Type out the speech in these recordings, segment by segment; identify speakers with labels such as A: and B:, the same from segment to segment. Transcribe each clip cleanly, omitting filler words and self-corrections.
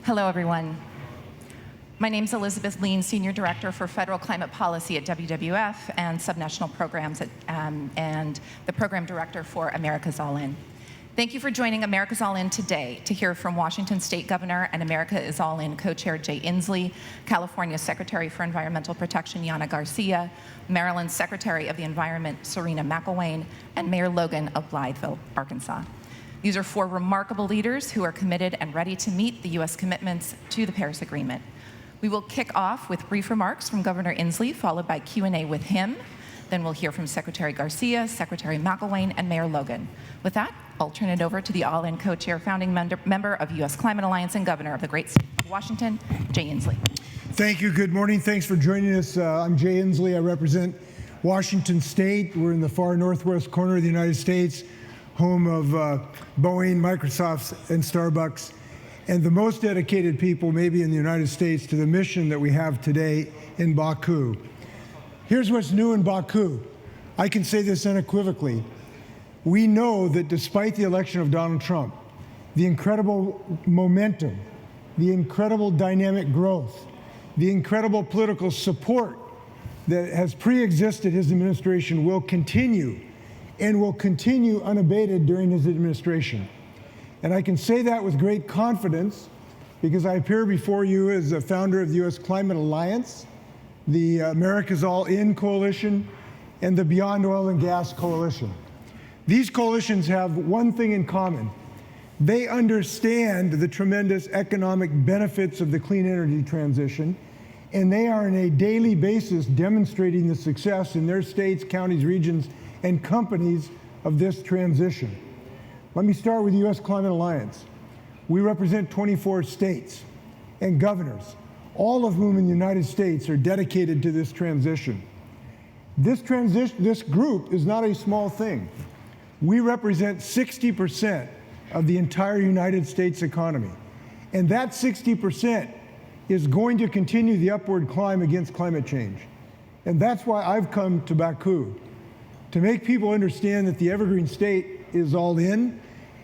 A: Hello, everyone. My name is Elizabeth Lean, Senior Director for Federal Climate Policy at WWF and Subnational Programs and the Program Director for America's All In. Thank you for joining America's All In today to hear from Washington State Governor and America is All In Co-Chair Jay Inslee, California Secretary for Environmental Protection Yana Garcia, Maryland Secretary of the Environment Serena McElwain, and Mayor Logan of Blytheville, Arkansas. These are four remarkable leaders who are committed and ready to meet the U.S. commitments to the Paris Agreement. We will kick off with brief remarks from Governor Inslee, followed by Q&A with him. Then we'll hear from Secretary Garcia, Secretary McElwain, and Mayor Logan. With that, I'll turn it over to the All In Co-Chair, founding member of U.S. Climate Alliance and Governor of the great state of Washington, Jay Inslee.
B: Thank you. Good morning. Thanks for joining us. I'm Jay Inslee. I represent Washington State. We're in the far northwest corner of the United States, home of Boeing, Microsoft, and Starbucks, and the most dedicated people maybe in the United States to the mission that we have today in Baku. Here's what's new in Baku. I can say this unequivocally. We know that despite the election of Donald Trump, the incredible momentum, the incredible dynamic growth, the incredible political support that has pre-existed his administration will continue and will continue unabated during his administration. And I can say that with great confidence because I appear before you as a founder of the U.S. Climate Alliance, the America's All In Coalition, and the Beyond Oil and Gas Coalition. These coalitions have one thing in common. They understand the tremendous economic benefits of the clean energy transition, and they are on a daily basis demonstrating the success in their states, counties, regions, and companies of this transition. Let me start with the U.S. Climate Alliance. We represent 24 states and governors, all of whom in the United States are dedicated to this transition. This group is not a small thing. We represent 60% of the entire United States economy. And that 60% is going to continue the upward climb against climate change. And that's why I've come to Baku, to make people understand that the Evergreen State is all in,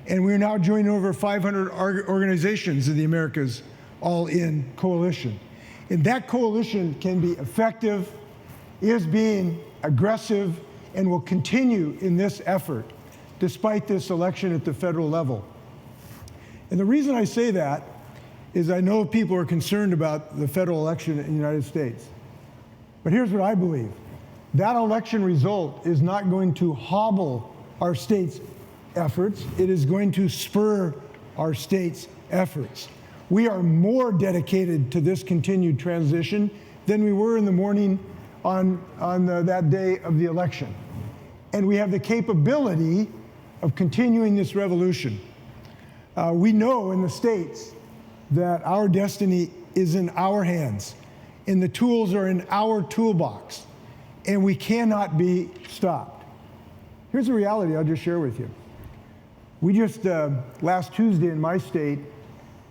B: and we're now joining over 500 organizations in the America's All In Coalition. And that coalition can be effective, is being aggressive, and will continue in this effort, despite this election at the federal level. And the reason I say that is I know people are concerned about the federal election in the United States. But here's what I believe. That election result is not going to hobble our state's efforts. It is going to spur our state's efforts. We are more dedicated to this continued transition than we were in the morning on that day of the election. And we have the capability of continuing this revolution. We know in the states that our destiny is in our hands, and the tools are in our toolbox, and we cannot be stopped. Here's the reality I'll just share with you. We just, last Tuesday in my state,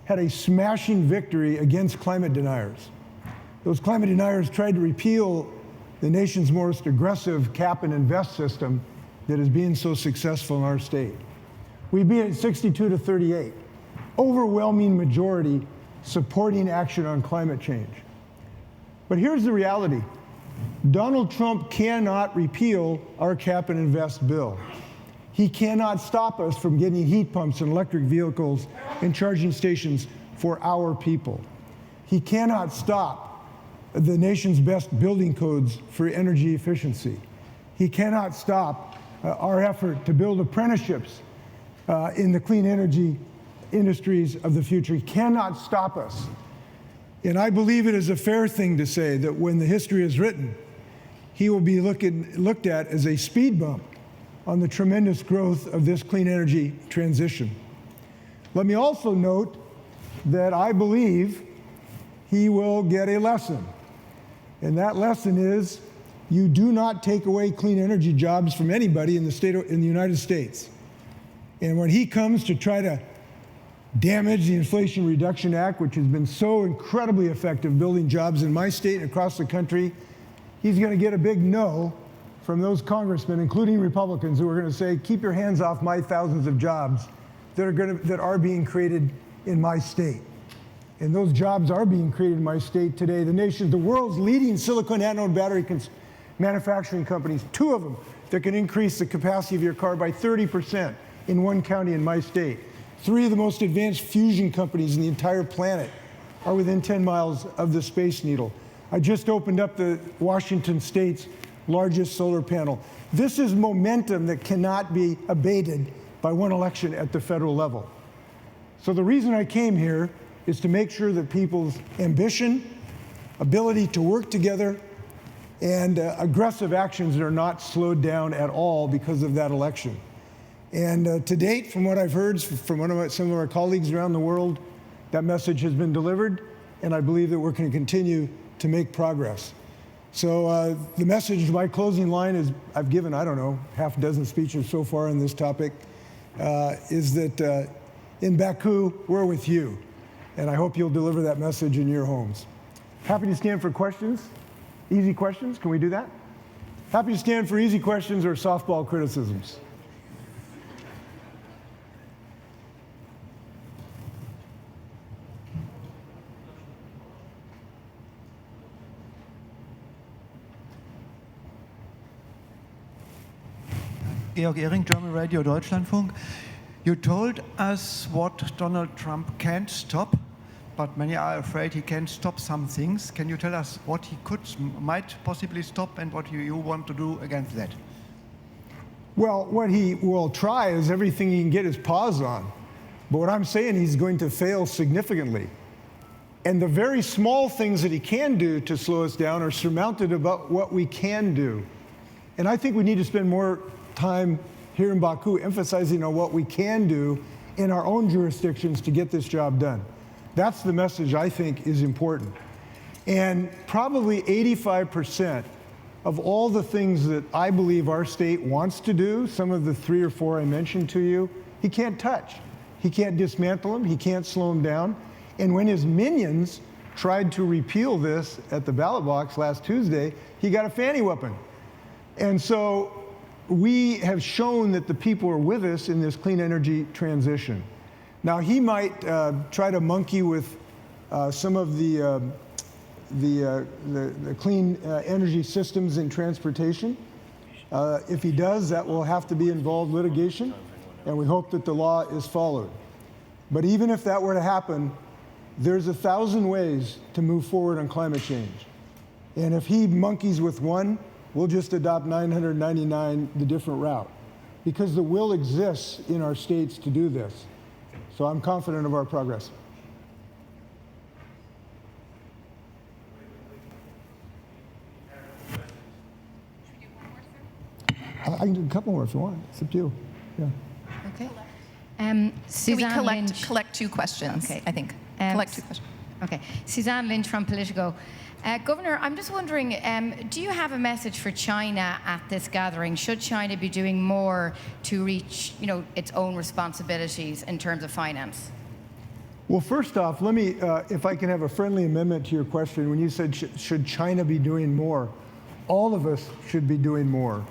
B: had a smashing victory against climate deniers. Those climate deniers tried to repeal the nation's most aggressive cap and invest system that is being so successful in our state. We beat it 62-38, overwhelming majority supporting action on climate change. But here's the reality. Donald Trump cannot repeal our cap and invest bill. He cannot stop us from getting heat pumps and electric vehicles and charging stations for our people. He cannot stop the nation's best building codes for energy efficiency. He cannot stop our effort to build apprenticeships in the clean energy industries of the future. He cannot stop us. And I believe it is a fair thing to say that when the history is written, he will be looked at as a speed bump on the tremendous growth of this clean energy transition. Let me also note that I believe he will get a lesson. And that lesson is you do not take away clean energy jobs from anybody in the United States. And when he comes to try to damage the Inflation Reduction Act, which has been so incredibly effective building jobs in my state and across the country, he's going to get a big no from those congressmen, including Republicans, who are going to say, keep your hands off my thousands of jobs that are being created in my state. And those jobs are being created in my state today. The world's leading silicon anode battery manufacturing companies, 2 of them that can increase the capacity of your car by 30% in one county in my state. 3 of the most advanced fusion companies in the entire planet are within 10 miles of the Space Needle. I just opened up the Washington State's largest solar panel. This is momentum that cannot be abated by one election at the federal level. So the reason I came here is to make sure that people's ambition, ability to work together, and aggressive actions are not slowed down at all because of that election. And to date, from what I've heard from some of our colleagues around the world, that message has been delivered, and I believe that we're going to continue to make progress. So the message, my closing line is, I've given, I don't know, half a dozen speeches so far on this topic, is that in Baku, we're with you. And I hope you'll deliver that message in your homes. Happy to stand for questions. Easy questions, can we do that? Happy to stand for easy questions or softball criticisms.
C: Georg Ehring, German Radio Deutschlandfunk. You told us what Donald Trump can't stop, but many are afraid he can't stop some things. Can you tell us what he might possibly stop and what you want to do against that?
B: Well, what he will try is everything he can get his paws on. But what I'm saying, he's going to fail significantly. And the very small things that he can do to slow us down are surmounted about what we can do. And I think we need to spend more time here in Baku emphasizing on what we can do in our own jurisdictions to get this job done. That's the message I think is important. And probably 85% of all the things that I believe our state wants to do, some of the 3 or 4 I mentioned to you, he can't touch. He can't dismantle them, he can't slow them down. And when his minions tried to repeal this at the ballot box last Tuesday, he got a fanny whooping. And so we have shown that the people are with us in this clean energy transition. Now, he might try to monkey with some of the clean energy systems in transportation. If he does, that will have to be involved litigation, and we hope that the law is followed. But even if that were to happen, there's 1,000 ways to move forward on climate change. And if he monkeys with one, we'll just adopt 999, the different route, because the will exists in our states to do this. So I'm confident of our progress. I can do a couple more if you want. It's up to you. Yeah.
A: Okay.
D: Can
A: we collect 2 questions, okay. I think. Collect 2 questions.
D: Okay. Suzanne Lynch from Politico. Governor, I'm just wondering, do you have a message for China at this gathering? Should China be doing more to reach, its own responsibilities in terms of finance?
B: Well, first off, let me, if I can have a friendly amendment to your question. When you said, should China be doing more? All of us should be doing more.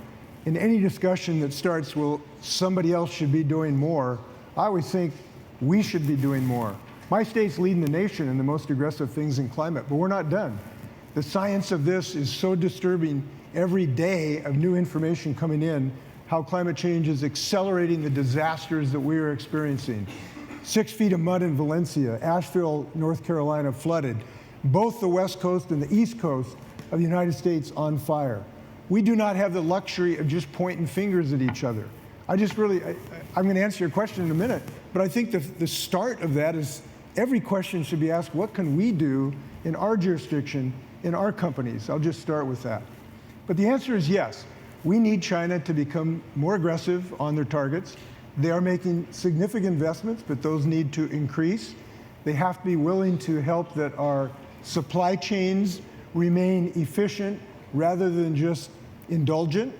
B: In any discussion that starts, well, somebody else should be doing more, I always think we should be doing more. My state's leading the nation in the most aggressive things in climate, but we're not done. The science of this is so disturbing every day of new information coming in, how climate change is accelerating the disasters that we are experiencing. 6 feet of mud in Valencia, Asheville, North Carolina flooded, both the West Coast and the East Coast of the United States on fire. We do not have the luxury of just pointing fingers at each other. I'm going to answer your question in a minute, but I think the start of that is every question should be asked, what can we do in our jurisdiction, in our companies? I'll just start with that. But the answer is yes. We need China to become more aggressive on their targets. They are making significant investments, but those need to increase. They have to be willing to help that our supply chains remain efficient rather than just indulgent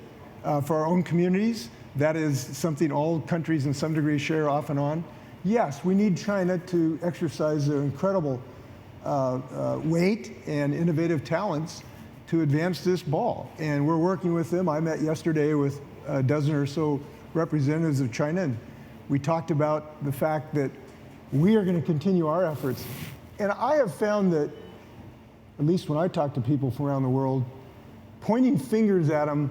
B: for our own communities. That is something all countries in some degree share off and on. Yes, we need China to exercise their incredible weight and innovative talents to advance this ball. And we're working with them. I met yesterday with a dozen or so representatives of China, and we talked about the fact that we are going to continue our efforts And I have found that, at least when I talk to people from around the world, pointing fingers at them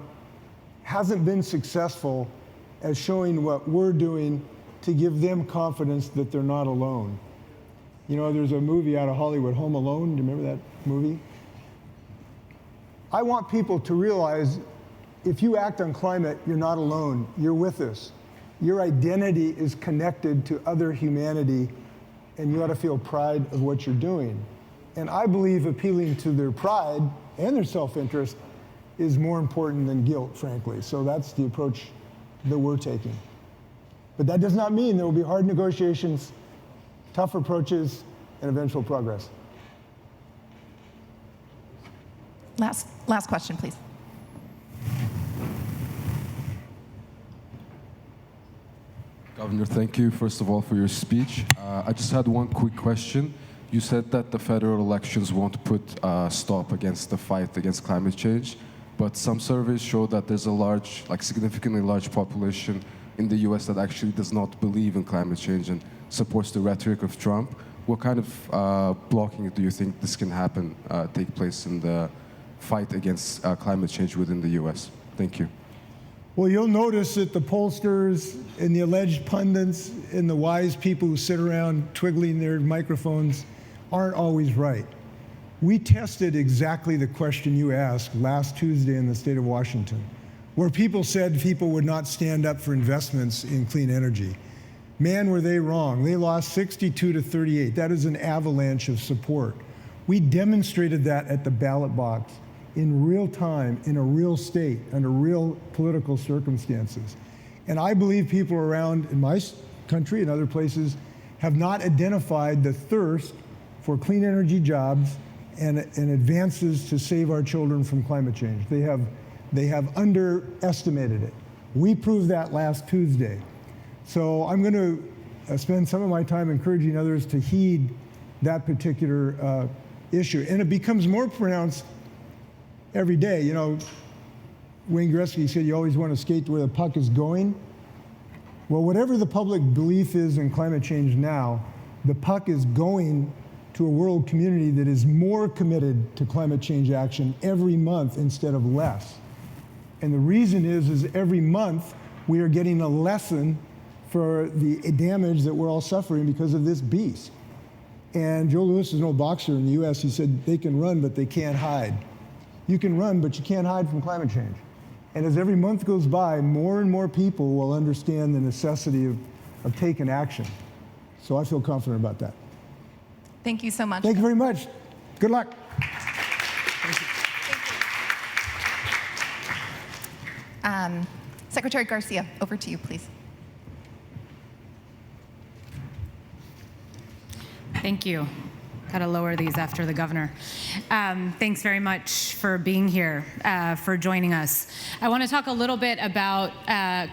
B: hasn't been successful as showing what we're doing to give them confidence that they're not alone. You know, there's a movie out of Hollywood, Home Alone. Do you remember that movie? I want people to realize if you act on climate, you're not alone. You're with us. Your identity is connected to other humanity, and you ought to feel pride of what you're doing. And I believe appealing to their pride and their self-interest is more important than guilt, frankly. So that's the approach that we're taking. But that does not mean there will be hard negotiations, tough approaches, and eventual progress.
A: Last question, please.
E: Governor, thank you, first of all, for your speech. I just had one quick question. You said that the federal elections won't put a stop against the fight against climate change, but some surveys show that there's a large, significantly large population in the US that actually does not believe in climate change and supports the rhetoric of Trump. What kind of blocking do you think this can happen, take place in the fight against climate change within the US? Thank you.
B: Well, you'll notice that the pollsters and the alleged pundits and the wise people who sit around twiddling their microphones aren't always right. We tested exactly the question you asked last Tuesday in the state of Washington, where people said people would not stand up for investments in clean energy. Man, were they wrong. They lost 62 to 38. That is an avalanche of support. We demonstrated that at the ballot box in real time, in a real state, under real political circumstances. And I believe people around in my country and other places have not identified the thirst for clean energy jobs and advances to save our children from climate change. They have underestimated it. We proved that last Tuesday. So I'm going to spend some of my time encouraging others to heed that particular issue. And it becomes more pronounced every day. You know, Wayne Gretzky said you always want to skate to where the puck is going. Well, whatever the public belief is in climate change now, the puck is going to a world community that is more committed to climate change action every month instead of less. And the reason is every month we are getting a lesson for the damage that we're all suffering because of this beast. And Joe Louis is an old boxer in the US. He said they can run, but they can't hide. You can run, but you can't hide from climate change. And as every month goes by, more and more people will understand the necessity of taking action. So I feel confident about that.
A: Thank you so much.
B: Thank you very much. Good luck.
A: Secretary Garcia, over to you, please.
F: Thank you. Got to lower these after the governor. Thanks very much for being here, for joining us. I want to talk a little bit about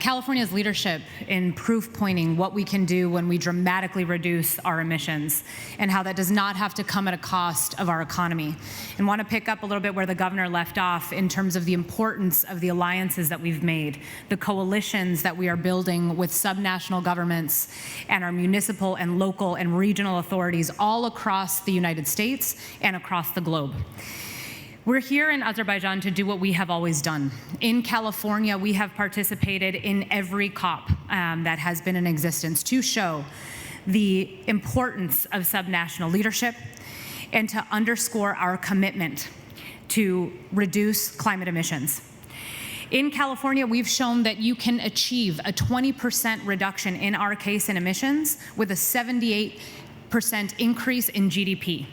F: California's leadership in proof pointing what we can do when we dramatically reduce our emissions and how that does not have to come at a cost of our economy. And want to pick up a little bit where the governor left off in terms of the importance of the alliances that we've made, the coalitions that we are building with subnational governments and our municipal and local and regional authorities all across the United States and across the globe. We're here in Azerbaijan to do what we have always done. In California, we have participated in every COP that has been in existence to show the importance of subnational leadership and to underscore our commitment to reduce climate emissions. In California, we've shown that you can achieve a 20% reduction in our case in emissions with a 78% increase in GDP.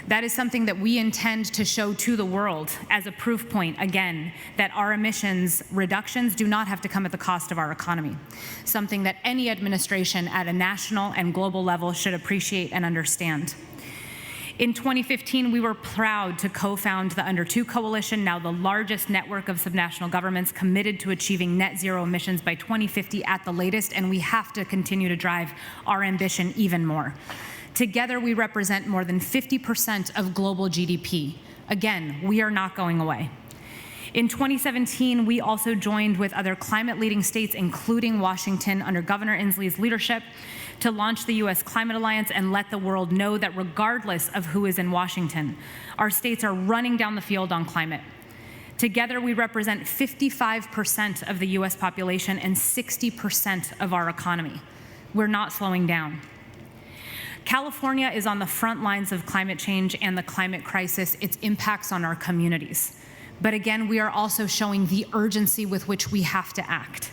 F: That is something that we intend to show to the world as a proof point, again, that our emissions reductions do not have to come at the cost of our economy. Something that any administration at a national and global level should appreciate and understand. In 2015, we were proud to co-found the Under 2 Coalition, now the largest network of subnational governments committed to achieving net zero emissions by 2050 at the latest, and we have to continue to drive our ambition even more. Together, we represent more than 50% of global GDP. Again, we are not going away. In 2017, we also joined with other climate-leading states, including Washington, under Governor Inslee's leadership, to launch the U.S. Climate Alliance and let the world know that regardless of who is in Washington, our states are running down the field on climate. Together, we represent 55% of the U.S. population and 60% of our economy. We're not slowing down. California is on the front lines of climate change and the climate crisis, its impacts on our communities. But again, we are also showing the urgency with which we have to act.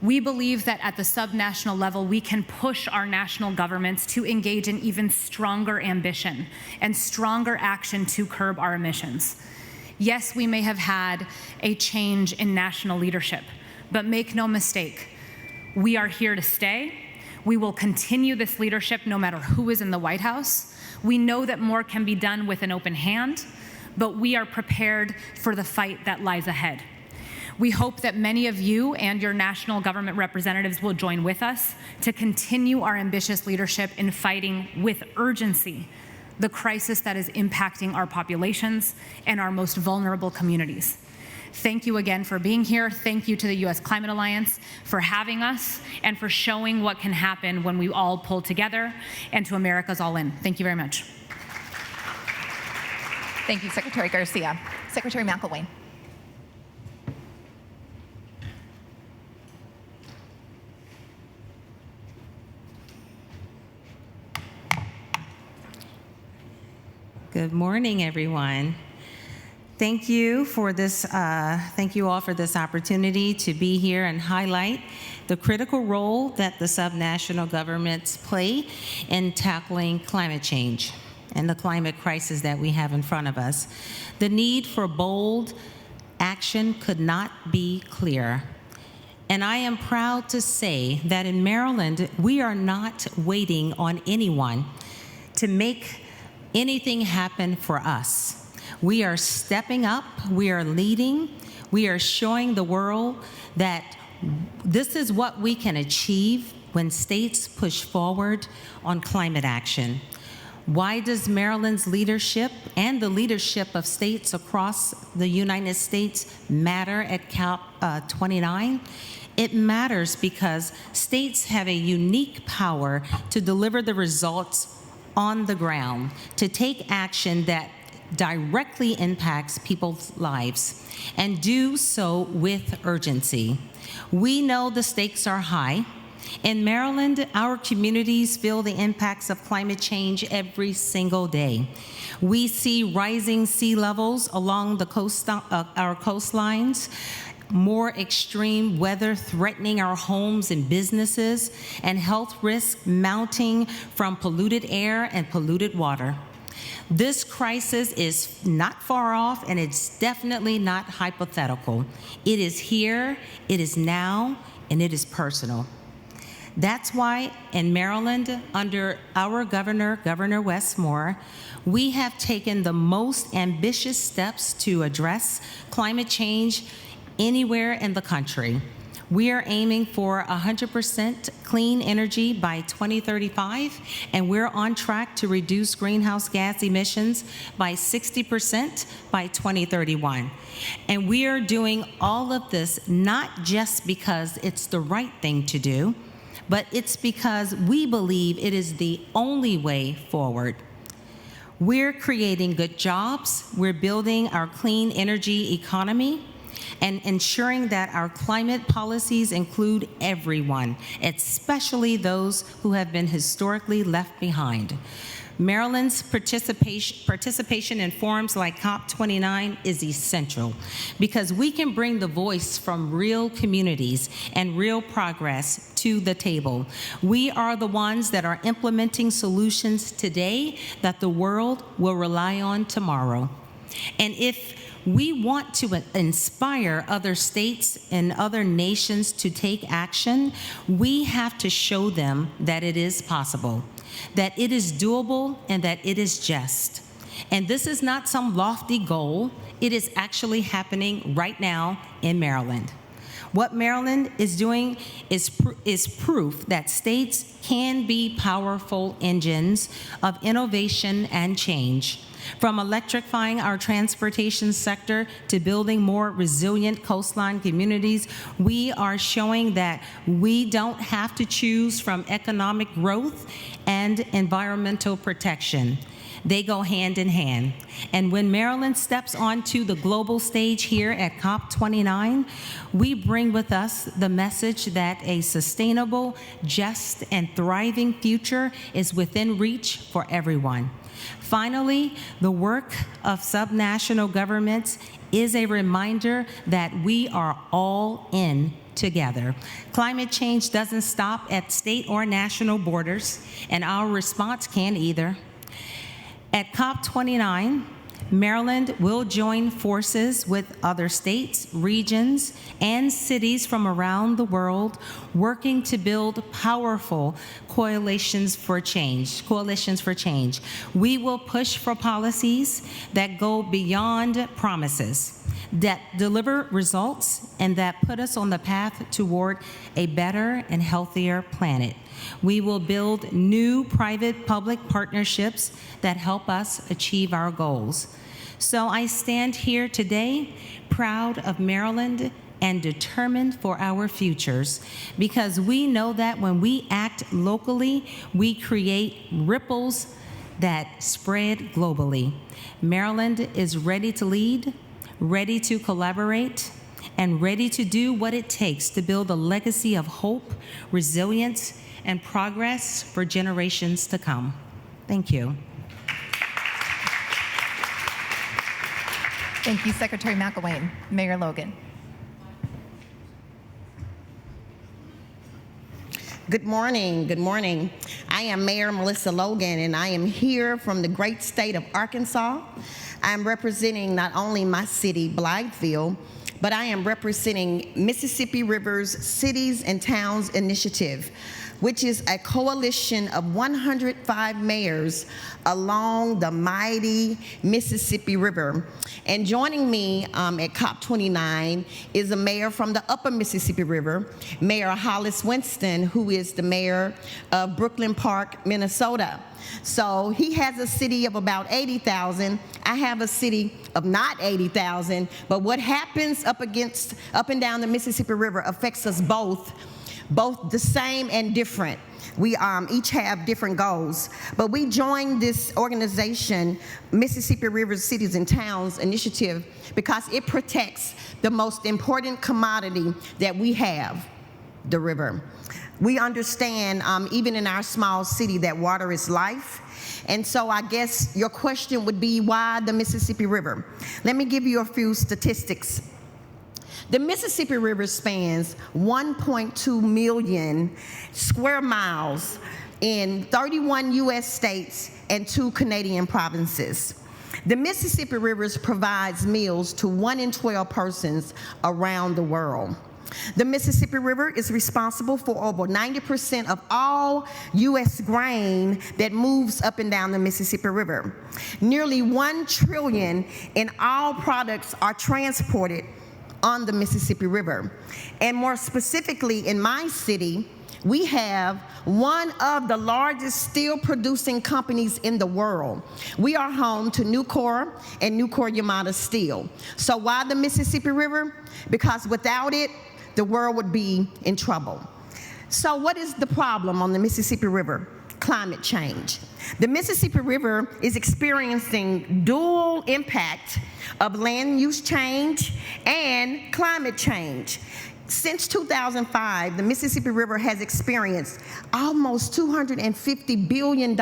F: We believe that at the subnational level, we can push our national governments to engage in even stronger ambition and stronger action to curb our emissions. Yes, we may have had a change in national leadership, but make no mistake, we are here to stay. We will continue this leadership no matter who is in the White House. We know that more can be done with an open hand, but we are prepared for the fight that lies ahead. We hope that many of you and your national government representatives will join with us to continue our ambitious leadership in fighting with urgency the crisis that is impacting our populations and our most vulnerable communities. Thank you again for being here. Thank you to the U.S. Climate Alliance for having us and for showing what can happen when we all pull together, and to America's All In. Thank you very much.
A: Thank you, Secretary Garcia. Secretary McElwain.
G: Good morning, everyone. Thank you for this. Thank you all for this opportunity to be here and highlight the critical role that the subnational governments play in tackling climate change and the climate crisis that we have in front of us. The need for bold action could not be clearer. And I am proud to say that in Maryland, we are not waiting on anyone to make anything happen for us. We are stepping up, we are leading, we are showing the world that this is what we can achieve when states push forward on climate action. Why does Maryland's leadership and the leadership of states across the United States matter at COP29? It matters because states have a unique power to deliver the results on the ground, to take action that directly impacts people's lives, and do so with urgency. We know the stakes are high. In Maryland, our communities feel the impacts of climate change every single day. We see rising sea levels along the our coastlines, more extreme weather threatening our homes and businesses, and health risks mounting from polluted air and polluted water. This crisis is not far off, and it's definitely not hypothetical. It is here, it is now, and it is personal. That's why in Maryland, under our governor, Governor Wes Moore, we have taken the most ambitious steps to address climate change anywhere in the country. We are aiming for 100% clean energy by 2035, and we're on track to reduce greenhouse gas emissions by 60% by 2031. And we are doing all of this not just because it's the right thing to do, but it's because we believe it is the only way forward. We're creating good jobs, we're building our clean energy economy, and ensuring that our climate policies include everyone, especially those who have been historically left behind. Maryland's participation in forums like COP29 is essential because we can bring the voice from real communities and real progress to the table. We are the ones that are implementing solutions today that the world will rely on tomorrow. And if we want to inspire other states and other nations to take action, we have to show them that it is possible, that it is doable, and that it is just. And this is not some lofty goal. It is actually happening right now in Maryland. What Maryland is doing is proof that states can be powerful engines of innovation and change. From electrifying our transportation sector to building more resilient coastline communities, we are showing that we don't have to choose from economic growth and environmental protection. They go hand in hand. And when Maryland steps onto the global stage here at COP29, we bring with us the message that a sustainable, just, and thriving future is within reach for everyone. Finally, the work of subnational governments is a reminder that we are all in together. Climate change doesn't stop at state or national borders, and our response can't either. At COP29, Maryland will join forces with other states, regions, and cities from around the world, working to build powerful coalitions for change. We will push for policies that go beyond promises, that deliver results, and that put us on the path toward a better and healthier planet. We will build new private-public partnerships that help us achieve our goals. So I stand here today proud of Maryland and determined for our futures, because we know that when we act locally, we create ripples that spread globally. Maryland is ready to lead, ready to collaborate, and ready to do what it takes to build a legacy of hope, resilience, and progress for generations to come. Thank you.
A: Thank you, Secretary McElwain. Mayor Logan.
H: Good morning, good morning. I am Mayor Melissa Logan, and I am here from the great state of Arkansas. I'm representing not only my city, Blytheville, but I am representing Mississippi River's Cities and Towns Initiative, which is a coalition of 105 mayors along the mighty Mississippi River. And joining me at COP29 is a mayor from the upper Mississippi River, Mayor Hollis Winston, who is the mayor of Brooklyn Park, Minnesota. So he has a city of about 80,000. I have a city of not 80,000, but what happens up and down the Mississippi River affects us both the same and different. We each have different goals, but we joined this organization, Mississippi River Cities and Towns Initiative, because it protects the most important commodity that we have, the river. We understand, even in our small city, that water is life. And so I guess your question would be, why the Mississippi River? Let me give you a few statistics. The Mississippi River spans 1.2 million square miles in 31 U.S. states and 2 Canadian provinces. The Mississippi River provides meals to 1 in 12 persons around the world. The Mississippi River is responsible for over 90% of all U.S. grain that moves up and down the Mississippi River. Nearly 1 trillion in all products are transported on the Mississippi River. And more specifically, in my city, we have one of the largest steel producing companies in the world. We are home to Nucor and Nucor-Yamato Steel. So why the Mississippi River? Because without it, the world would be in trouble. So what is the problem on the Mississippi River? Climate change. The Mississippi River is experiencing dual impact of land use change and climate change. Since 2005, the Mississippi River has experienced almost $250 billion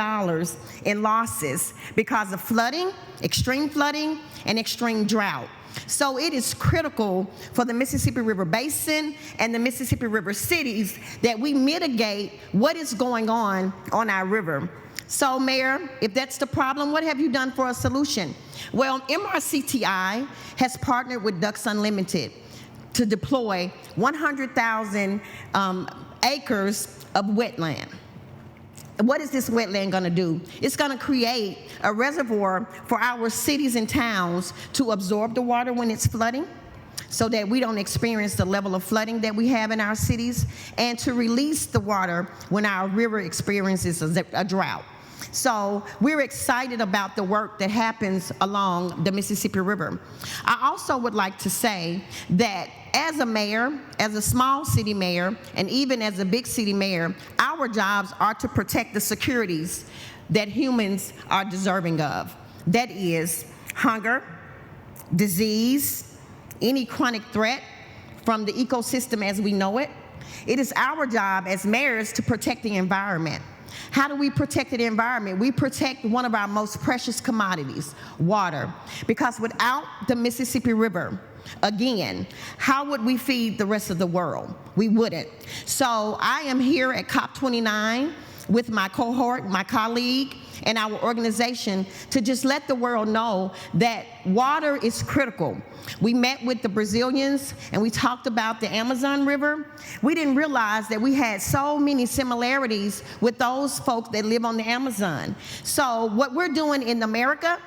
H: in losses because of flooding, and extreme drought. So it is critical for the Mississippi River Basin and the Mississippi River cities that we mitigate what is going on our river. So, Mayor, if that's the problem, what have you done for a solution? Well, MRCTI has partnered with Ducks Unlimited to deploy 100,000 acres of wetland. What is this wetland going to do? It's going to create a reservoir for our cities and towns to absorb the water when it's flooding, so that we don't experience the level of flooding that we have in our cities, and to release the water when our river experiences a drought. So we're excited about the work that happens along the Mississippi River. I also would like to say that as a mayor, as a small city mayor, and even as a big city mayor, our jobs are to protect the securities that humans are deserving of. That is hunger, disease, any chronic threat from the ecosystem as we know it. It is our job as mayors to protect the environment. How do we protect the environment? We protect one of our most precious commodities, water. Because without the Mississippi River, again, how would we feed the rest of the world? We wouldn't. So I am here at COP29 with my cohort, my colleague, and our organization to just let the world know that water is critical. We met with the Brazilians and we talked about the Amazon River. We didn't realize that we had so many similarities with those folks that live on the Amazon. So what we're doing in America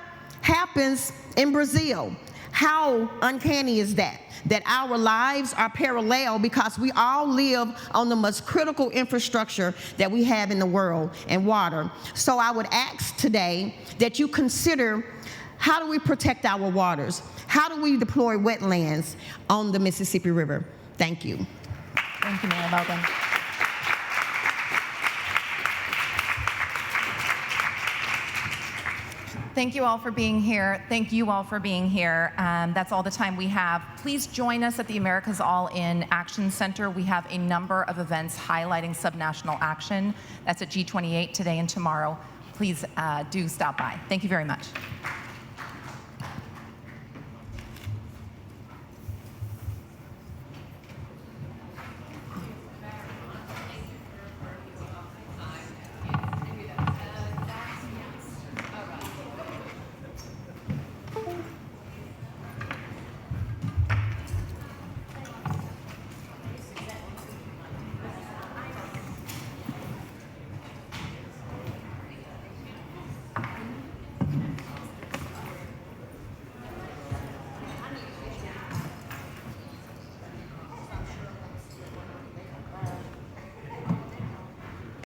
H: happens in Brazil. How uncanny is that? That our lives are parallel because we all live on the most critical infrastructure that we have in the world, and water. So I would ask today that you consider, how do we protect our waters? How do we deploy wetlands on the Mississippi River? Thank you.
A: Thank you, Mayor Logan. Thank you all for being here. Thank you all for being here. That's all the time we have. Please join us at the America's All In Action Center. We have a number of events highlighting subnational action. That's at G28 today and tomorrow. Please do stop by. Thank you very much.